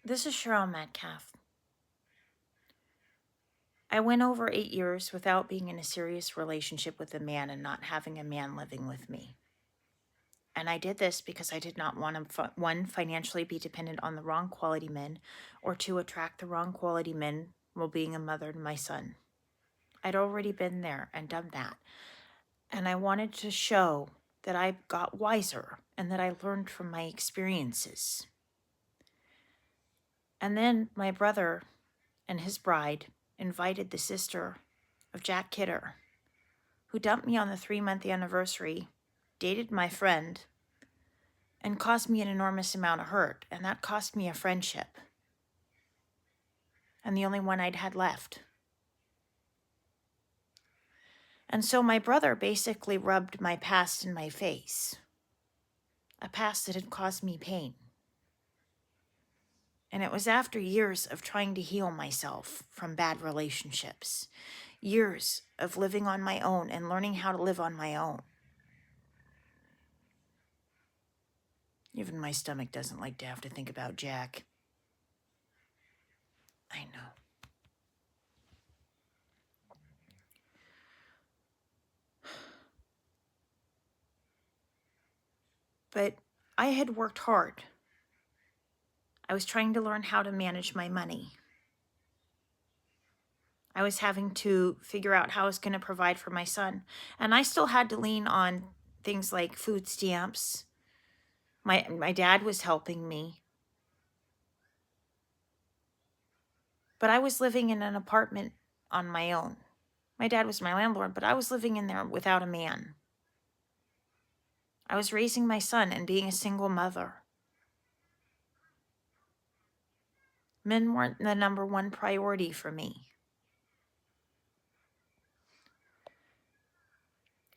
This is Cheryl Metcalf. I went over 8 years without being in a serious relationship with a man and not having a man living with me. And I did this because I did not want to, one, financially be dependent on the wrong quality men, or two, attract the wrong quality men while being a mother to my son. I'd already been there and done that. And I wanted to show that I got wiser and that I learned from my experiences. And then my brother and his bride invited the sister of Jack Kidder, who dumped me on the 3-month anniversary, dated my friend, and caused me an enormous amount of hurt. And that cost me a friendship. And the only one I'd had left. And so my brother basically rubbed my past in my face. A past that had caused me pain. And it was after years of trying to heal myself from bad relationships. Years of living on my own and learning how to live on my own. Even my stomach doesn't like to have to think about Jack. I know. But I had worked hard. I was trying to learn how to manage my money. I was having to figure out how I was going to provide for my son. And I still had to lean on things like food stamps. My dad was helping me. But I was living in an apartment on my own. My dad was my landlord, but I was living in there without a man. I was raising my son and being a single mother. Men weren't the number one priority for me.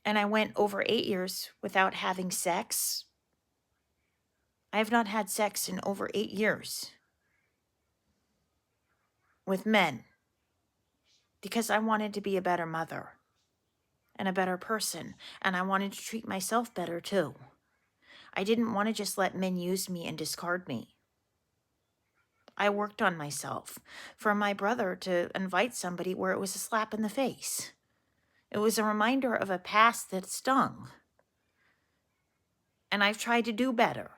And I went over 8 years without having sex. I have not had sex in over 8 years with men because I wanted to be a better mother and a better person, and I wanted to treat myself better too. I didn't want to just let men use me and discard me. I worked on myself. For my brother to invite somebody where it was a slap in the face. It was a reminder of a past that stung. And I've tried to do better.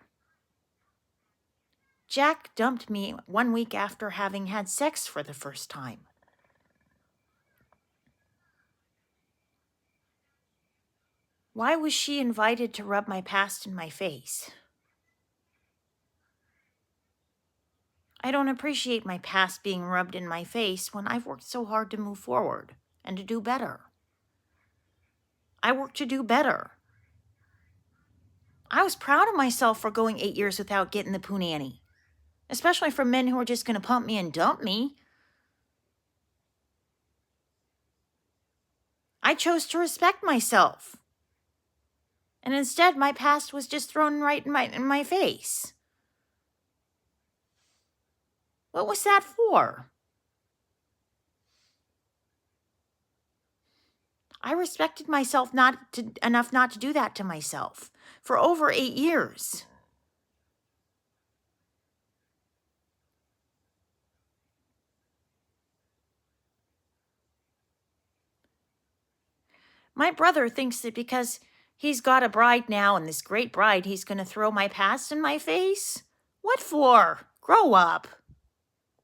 Jack dumped me 1 week after having had sex for the first time. Why was she invited to rub my past in my face? I don't appreciate my past being rubbed in my face when I've worked so hard to move forward and to do better. I worked to do better. I was proud of myself for going 8 years without getting the punani, especially for men who are just going to pump me and dump me. I chose to respect myself. And instead, my past was just thrown right in my face. What was that for? I respected myself enough not to do that to myself for over 8 years. My brother thinks that because he's got a bride now and this great bride, he's going to throw my past in my face? What for? Grow up.